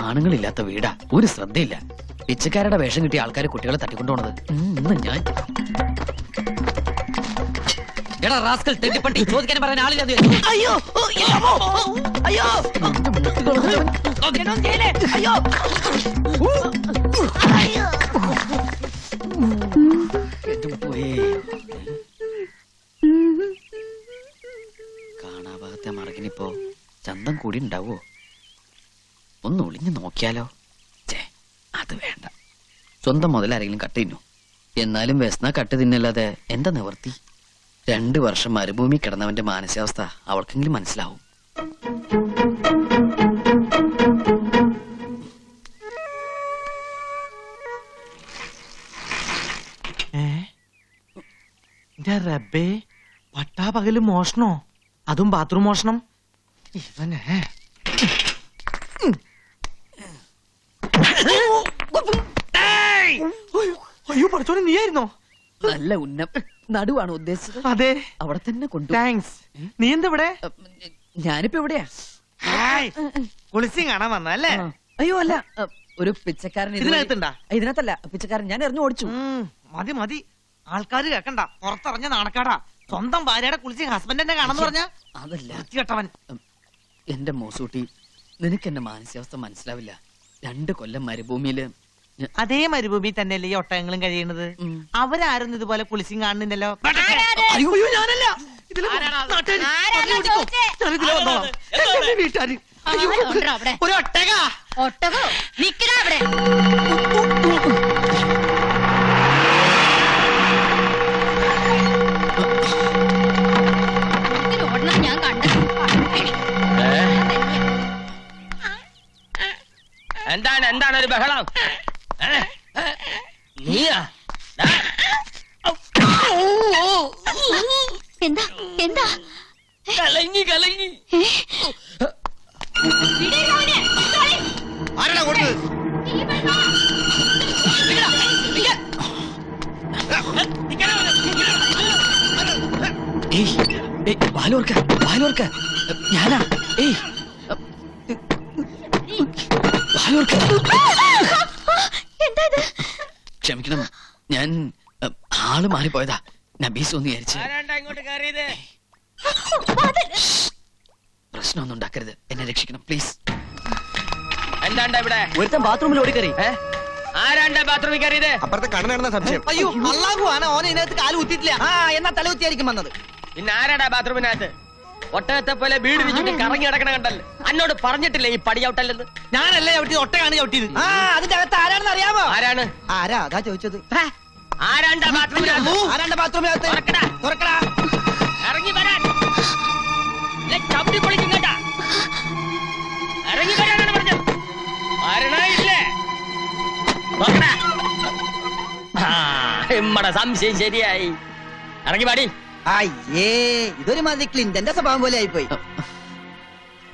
ആണുങ്ങളില്ലാത്ത വീടാ, ഒരു ശ്രദ്ധയില്ല. പിച്ചക്കാരുടെ വേഷം കിട്ടിയ ആൾക്കാർ കുട്ടികളെ തട്ടിക്കൊണ്ടുപോണത്. ഇന്ന് ഞാൻ എടാ റാസ്കൽ തെണ്ടിപ്പട്ടി, ചോദിക്കാൻ പറയാൻ ആളില്ല. അയ്യോ അയ്യോ കാണാഭാഗത്തെ മറകിനിപ്പോ ചന്തം കൂടി ഉണ്ടാവോ? ഒന്ന് ഒളിഞ്ഞു നോക്കിയാലോ? അത് വേണ്ട, സ്വന്തം മുതലാരെങ്കിലും കട്ട് തിന്നു. എന്നാലും വ്യസന കട്ട് തിന്നല്ലാതെ എന്താ നിവർത്തി? 2 വർഷം മരുഭൂമി കിടന്നവന്റെ മാനസികാവസ്ഥ അവൾക്കെങ്കിലും മനസ്സിലാവും. റബ്ബേ, പട്ടാപകല് മോഷണോ? അതും ബാത്റൂം മോഷണം. ഇവനെ അയ്യോ പഠിച്ചോനെ, നീയായിരുന്നോ? നല്ല ഉന്നം നടുവാണ് ഉദ്ദേശിച്ചത്. അതെ, അവിടെ തന്നെ കൊണ്ടു. താങ്ക്സ്. നീ എന്താ ഇവിടെ? ഞാനിപ്പോ എവിടെയാ? കുളിച്ചും കാണാൻ വന്നല്ലേ? അയ്യോ അല്ല, ഒരു പിച്ചക്കാരൻ ഇതിനകത്തുണ്ടാ? ഇതിനകത്തല്ല, പിച്ചക്കാരൻ ഞാൻ എറിഞ്ഞു ഓടിച്ചു. മതി മതി, ആൾക്കാര് കേക്കണ്ട. പുറത്തിറങ്ങ നാണക്കാടാ. സ്വന്തം ഭാര്യയുടെ കുളിച്ച് ഹസ്ബൻഡിനെ കാണാന്ന് പറഞ്ഞ അതല്ല കേട്ടവൻ. എന്റെ മോസൂട്ടി, നിനക്ക് എന്റെ മാനസികാവസ്ഥ മനസ്സിലാവില്ല. 2 കൊല്ലം മരുഭൂമിയില്. അതേ മരുഭൂമി തന്നെയല്ലേ ഈ ഒട്ടകങ്ങളും കഴിയണത്? അവരാരും ഇതുപോലെ കുളിച്ചും കാണുന്നില്ലല്ലോ. ഞാനല്ല, ഒരു ഒട്ടക. ഒട്ടകോ? നിക്കടാ അവിടെ. ഞാൻ കണ്ടു. എന്താണ് ഒരു ബഹളം? നീയാ? എന്താ എന്താ? കലങ്ങി ആരാ കൊടുത്തത്? ഞാനാ. ക്ഷമിക്കണം, ഞാൻ ആള് മാറിപ്പോയതാ. നബീസ് ഒന്ന് വിചാരിച്ചു. പ്രശ്നമൊന്നും ഉണ്ടാക്കരുത്, എന്നെ രക്ഷിക്കണം പ്ലീസ്. എന്താണ്ടാ ഇവിടെ? ഒരുത്തൻ ബാത്റൂമിൽ ഓടിക്കറി. ആരാണ്ടാ ബാത്റൂമിൽ കയറിയത്? അപ്പുറത്തെ കണ്ണനാണെന്ന സംശയം. അയ്യോ അള്ളാഹു ആന, ഓനെ ഇതിനകത്ത് കാല് കുത്തിയിട്ടില്ല. എന്നാ തല കുത്തിയായിരിക്കും വന്നത്. പിന്നെ ആരാടാ ബാത്റൂമിനകത്ത്? ഒട്ടകത്തെ പോലെ വീട് ചുറ്റി കറങ്ങി കിടക്കണ കണ്ടല്ലോ. എന്നോട് പറഞ്ഞിട്ടില്ലേ ഈ പടി ചവിട്ടല്ലെന്ന്? ഞാനല്ലേ ചവിട്ടിയത്, ഒട്ടകാണ് ചവിട്ടിയത്. അതിന്റെ അകത്ത് ആരാണെന്ന് അറിയാമോ? ആരാണ്? ആരാ അതാ ചോദിച്ചത്. ആരാണ്ടാ ബാത്റൂമിനകത്ത്? ആരാണ്ട ബാത്റൂമിനകത്ത്? തുറക്കടാ. ഇറങ്ങി വരാൻ. ചവിട്ടി പൊളിക്കും കേട്ടാ. ഇറങ്ങി വരാനാണ് പറഞ്ഞത്. ആരണയില്ലേ? നമ്മടെ സംശയം ശരിയായി. ഇറങ്ങി പാടി. അയ്യേ, ഇതൊരു മാതിരി ക്ലിന്റന്റെ സ്വഭാവം പോലെ ആയിപ്പോയി.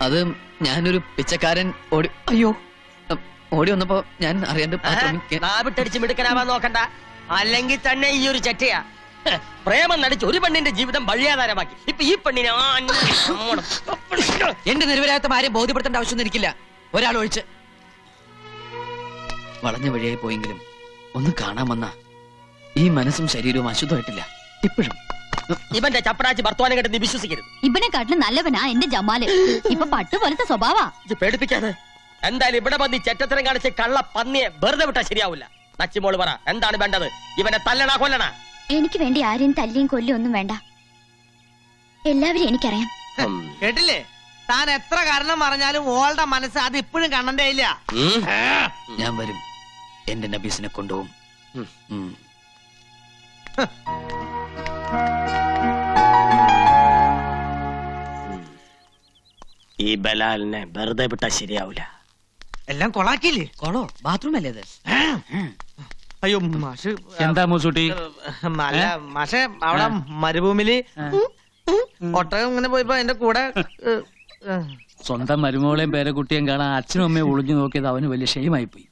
അത് ഞാനൊരു പിച്ചക്കാരൻ ഓടി വന്നപ്പോ ഞാൻ അറിയാണ്ട് നാവിട്ടടിച്ച് മിടുക്കനാവാൻ നോക്കണ്ട. അല്ലെങ്കിൽ തന്നെ ഈ ഒരു ചെറ്റയാ. പ്രേമം നടിച്ച് ഒരു പെണ്ണിന്റെ ജീവിതം വഴിയാധാരമാക്കി. ഇപ്പൊ ഈ പെണ്ണിനെ എന്റെ നിരവരാത്ത ആരെയും ബോധ്യപ്പെടുത്തേണ്ട ആവശ്യമൊന്നും എനിക്കില്ല, ഒരാൾ ഒഴിച്ച്. വളഞ്ഞ വഴിയായി പോയെങ്കിലും ഒന്ന് കാണാൻ വന്ന ഈ മനസ്സും ശരീരവും അശുദ്ധമായിട്ടില്ല ഇപ്പോഴും. ഇവന്റെ ചപ്പടാച്ച് വർത്തമാനം കേട്ട് നീ വിശ്വസിക്കരുത്. ഇവനെ കാട്ടിലും നല്ലവനാ എന്റെ ജമാല്. ഇപ്പൊ പട്ട് പോലത്തെ സ്വഭാവാ. ഇത് പേടിപ്പിക്കാതെ. എന്തായാലും ഇവിടെ വന്ന് ചെറ്റത്തരം കാണിച്ച് കള്ള പന്നിയെ വെറുതെ വിട്ടാ ശരിയാവില്ല. നച്ചിമോള് പറ, എന്താണ് വേണ്ടത്? ഇവനെ തല്ലണ കൊല്ലണ? എനിക്ക് വേണ്ടി ആരെയും തല്ലിയും കൊല്ലിയും ഒന്നും വേണ്ട. എല്ലാവരും എനിക്കറിയാം. കേട്ടില്ലേ? താൻ എത്ര കാരണം പറഞ്ഞാലും ഓളുടെ മനസ്സ് അത് ഇപ്പോഴും കണ്ണന്റെ ഇല്ല. ഞാൻ വരും, എന്റെ നബീസിനെ കൊണ്ടുപോകും. ഈ ബലാലിനെ വെറുതെ വിട്ടാ ശരിയാവില്ല. എല്ലാം കൊളാക്കിയില്ലേ? കൊളോ? ബാത്റൂം അല്ലേ അത്? അയ്യോ മാഷ്, എന്താ മൂസൂട്ടി? അല്ല മാഷെ, അവിടെ മരുഭൂമിയില് ഒട്ടകം ഇങ്ങനെ പോയപ്പോ എന്റെ കൂടെ സ്വന്തം മരുമകളെയും പേരക്കുട്ടിയും കാണാൻ അച്ഛനും അമ്മയും ഒളിഞ്ഞു നോക്കിയത് അവന് വലിയ ഷെയിമായി പോയി.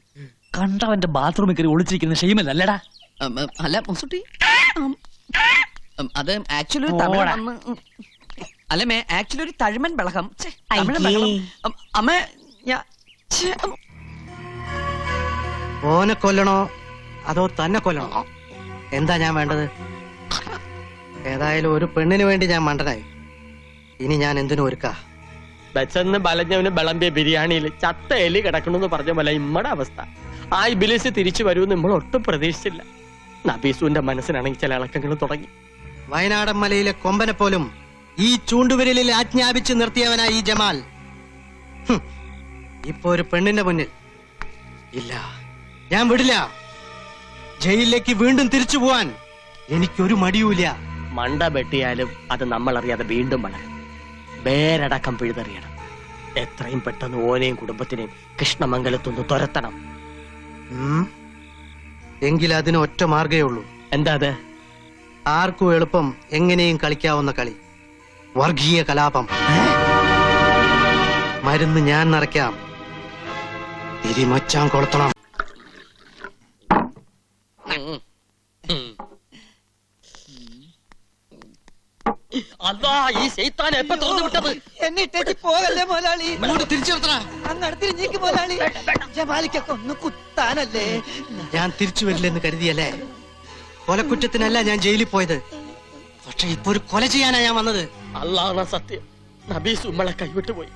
കണ്ടവന്റെ ബാത്റൂമിൽ കയറി ഒളിച്ചിരിക്കുന്ന ഷെയിമല്ലല്ലേടാ? അല്ല മുസുട്ടി, അത് ആക്ച്വലി അല്ല ആക്ച്വലി ഒരു തഴുമൻ ബളകം. അമ്മ ഓനെ കൊല്ലണോ അതോ തന്നെ കൊല്ലണോ? എന്താ ഞാൻ വേണ്ടത്? ഏതായാലും ഒരു പെണ്ണിന് വേണ്ടി ഞാൻ മണ്ടനായി. ഇനി ഞാൻ എന്തിനു ഒരുക്കാ? ബച്ചന്ന് ബലഞ്ഞവന് വിളമ്പിയ ബിരിയാണിയിൽ ചത്ത എലി കിടക്കണമെന്ന് പറഞ്ഞ പോലെ ഇമ്മടെ അവസ്ഥ. ആ ഇബിലിസ് തിരിച്ചു വരുമെന്ന് നമ്മൾ ഒട്ടും പ്രതീക്ഷിച്ചില്ല. നബീസുവിന്റെ മനസ്സിനാണെങ്കിൽ ചില ഇളക്കങ്ങൾ തുടങ്ങി. വയനാടൻ മലയിലെ കൊമ്പനെ പോലും ഈ ചൂണ്ടുവിരലിൽ ആജ്ഞാപിച്ച് നിർത്തിയവനായി ഈ ജമാൽ. ഇപ്പൊ ഒരു പെണ്ണിന്റെ മുന്നിൽ ഇല്ല, ഞാൻ വിടില്ല. ജയിലിലേക്ക് വീണ്ടും തിരിച്ചു പോവാൻ എനിക്കൊരു മടിയൂല. മണ്ട വെട്ടിയാലും അത് നമ്മൾ അറിയാതെ വീണ്ടും വളരും. വേരടക്കം പിഴുതെറിയണം. എത്രയും പെട്ടെന്ന് ഓനെയും കുടുംബത്തിനെയും കൃഷ്ണമംഗലത്തൊന്ന് തുരത്തണം. എങ്കിൽ അതിന് ഒറ്റ മാർഗേ ഉള്ളൂ. എന്താ അത്? ആർക്കും എളുപ്പം എങ്ങനെയും കളിക്കാവുന്ന കളി, വർഗീയ കലാപം. മരുന്ന് ഞാൻ നിറയ്ക്കാം, തിരിമച്ചാൻ കൊളുത്തണം. അതാ ഈ ശൈത്താൻ എപ്പോ തുറന്നു വിട്ടത്? എന്നിട്ടേക്ക് പോകല്ലേ മുതലാളി. തിരിച്ചെടുത്തടാ. അങ്ങോട്ട് തിരിഞ്ഞേക്ക് മുതലാളി. ജമാലിക്കൊക്കെ ഒന്ന് കുത്താനല്ലേ. ഞാൻ തിരിച്ചു വരില്ലെന്ന് കരുതിയല്ലേ? കൊലക്കുറ്റത്തിനല്ല ഞാൻ ജയിലിൽ പോയത്. പക്ഷെ ഇപ്പൊ ഒരു കൊല ചെയ്യാനാ ഞാൻ വന്നത്. അല്ലാഹുവ സത്യം, നബീസ് ഉമ്മളെ കൈവിട്ടു പോയി.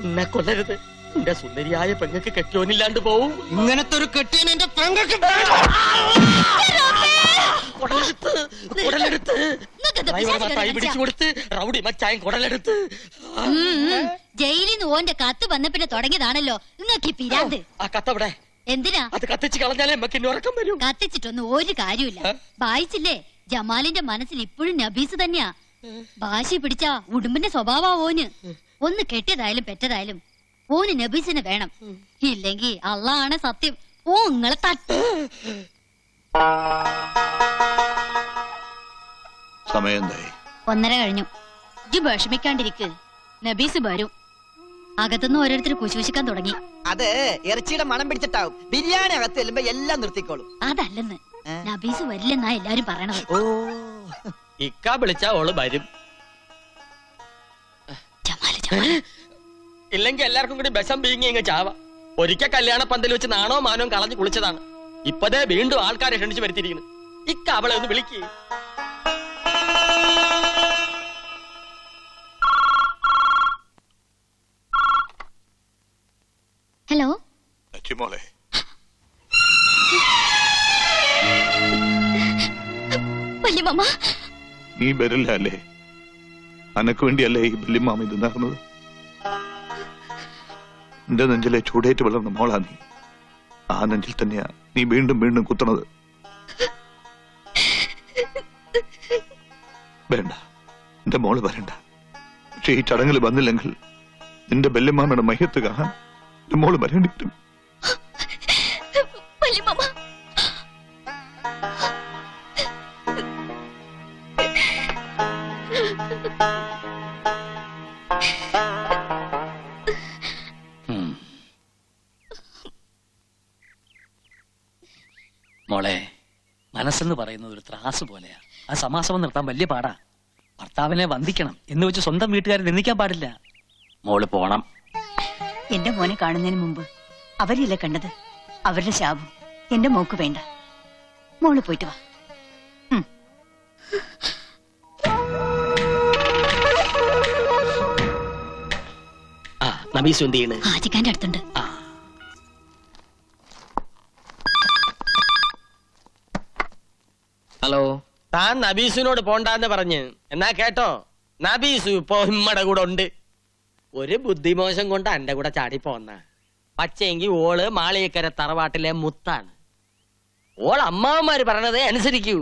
എന്നെ കൊല്ലരുത്. എന്റെ സുന്ദരിയായ പെങ്ങൾക്ക് കെട്ടിയോനില്ലാണ്ട് പോവും. ഇങ്ങനത്തെ ഒരു കെട്ടിയൻ എന്റെ പെങ്ങൾക്ക് പിടിച്ചു കൊടുത്ത് റൗഡി മച്ചായം കുടലെടുത്ത്. ജയിലിൽ നിന്ന് ഓന്റെ കത്ത് വന്ന പിന്നെ തുടങ്ങിയതാണല്ലോ നിങ്ങൾക്ക് പിരാന്ത്. ആ കത്തവിടെ എന്തിനാ? അത് കത്തിച്ച് കളഞ്ഞാലേ നമുക്ക് ഇനി ഉറക്കം വരും. കത്തിച്ചിട്ടൊന്നും ഒരു കാര്യമില്ല. വായിച്ചില്ലേ? ജമാലിന്റെ മനസ്സിൽ ഇപ്പോഴും നബീസ് തന്നെയാ. വാശി പിടിച്ച ഉടുമ്പിന്റെ സ്വഭാവ ഓന്. ഒന്ന് കെട്ടിയതായാലും പെറ്റതായാലും ഓന് നബീസിനെ വേണം. ഇല്ലെങ്കി അള്ളാണ് സത്യം, ഓ നിങ്ങളെ തട്ട്. സമയം 1:30 കഴിഞ്ഞു. ഇജ്ജ് വിഷമിക്കാണ്ടിരിക്ക്, നബീസ് വരും. അകത്തുനിന്ന് ഓരോരുത്തർ കുശൂഷിക്കാൻ തുടങ്ങി. അത് ഇറച്ചിയുടെ മണം പിടിച്ചിട്ടാവും. ബിരിയാണി അകത്ത് ചെല്ലുമ്പോ എല്ലാം നിർത്തിക്കോളും. അതല്ലെന്ന്, നബീസ് വരില്ലെന്നാ എല്ലാരും പറയണത്. ഓ, ഇക്ക വിളിച്ചാ ഓള് വരും. ജമാല് ജമാല് ഇല്ലെങ്കിൽ എല്ലാവർക്കും കൂടി ബസം പീങ്ങി ഇങ്ങ് ചാവ. ഒരിക്കൽ കല്യാണ പന്തൽ വെച്ച് നാണോ മാനവും കളഞ്ഞു കുളിച്ചതാണ്. ഇപ്പതേ വീണ്ടും ആൾക്കാരെ ക്ഷണിച്ചു വരുത്തിയിരിക്കുന്നു. ഇക്ക അവളെ ഒന്ന് വിളിക്ക്. ഹലോ മോളെ, വല്യമ്മ. നീ വരില്ല അല്ലേ? അനക്ക് വേണ്ടിയല്ലേ ഈ വല്യമ്മാമ ഇത് നടന്നത്? എന്റെ നെഞ്ചിലെ ചൂടേറ്റ് വളർന്ന മോളാ നീ. ആ നെഞ്ചിൽ തന്നെയാ നീ വീണ്ടും വീണ്ടും കുത്തണത്. വേണ്ട, എന്റെ മോള് വരണ്ട. പക്ഷെ ഈ ചടങ്ങിൽ വന്നില്ലെങ്കിൽ നിന്റെ വല്യമ്മാമയുടെ മയ്യത്ത് കാണാൻ എന്റെ മോള് വരേണ്ടി വരും. മോളെ, മനസ്സെന്ന് പറയുന്നത് ഒരു ത്രാസ് പോലെയാ. ആ സമാസമം നിർത്താൻ വലിയ പാടാ. ഭർത്താവിനെ വന്ദിക്കണം എന്ന് വെച്ച് സ്വന്തം വീട്ടുകാരെ നിന്ദിക്കാൻ പാടില്ല. മോള് പോണം. എന്റെ മോനെ കാണുന്നതിന് മുമ്പ് അവരില്ല കണ്ടത്. അവരുടെ ശാപം എന്റെ മോക്ക് വേണ്ട. മോള് പോയിട്ട് വാ. നബീസ് എന്ത് ചെയ്യണ്? ഹാജിക്കാന്റെ അടുത്തുണ്ട്. ഹലോ. താൻ നബീസിനോട് പോണ്ടാന്ന് പറഞ്ഞ് എന്നാ കേട്ടോ. നബീസു ഇപ്പൊ ഉമ്മടെ കൂടെ ഉണ്ട്. ഒരു ബുദ്ധിമോശം കൊണ്ട് എന്റെ കൂടെ ചാടി പോന്ന. പക്ഷേങ്കി ഓള് മാളിയക്കര തറവാട്ടിലെ മുത്താണ്. ഓൾ അമ്മാവന്മാര് പറഞ്ഞത് അനുസരിക്കൂ.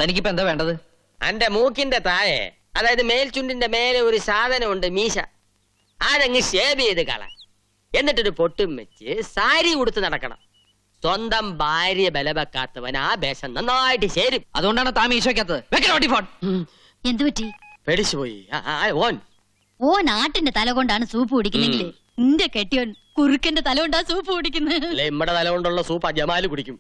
തനിക്കിപ്പോ എന്താ വേണ്ടത്? എന്റെ മൂക്കിന്റെ താഴെ, അതായത് മേൽചുണ്ടിന്റെ മേലെ ഒരു സാധനമുണ്ട്, മീശ. അതങ്ങ് ഷേവ് ചെയ്ത് കള. എന്നിട്ടൊരു പൊട്ടും വെച്ച് സാരി ഉടുത്ത് നടക്കണം. സ്വന്തം ഭാര്യ ബലവെക്കാത്തവൻ ആ വേഷം നന്നായിട്ട് ചേരും. അതുകൊണ്ടാണ് താൻ മീശോയ്ക്കകത്തത്. എന്തു പറ്റി? പേടിച്ചു പോയി. ഓ നാട്ടിന്റെ തല കൊണ്ടാണ് സൂപ്പ് കുടിക്കുന്നെങ്കില് നിന്റെ കെട്ടിയോൻ കുറുക്കന്റെ തല കൊണ്ടാ സൂപ്പ് കുടിക്കുന്നത്. അല്ലെ, ഇമ്മടെ തല കൊണ്ടുള്ള സൂപ്പ് ജമാല് കുടിക്കും.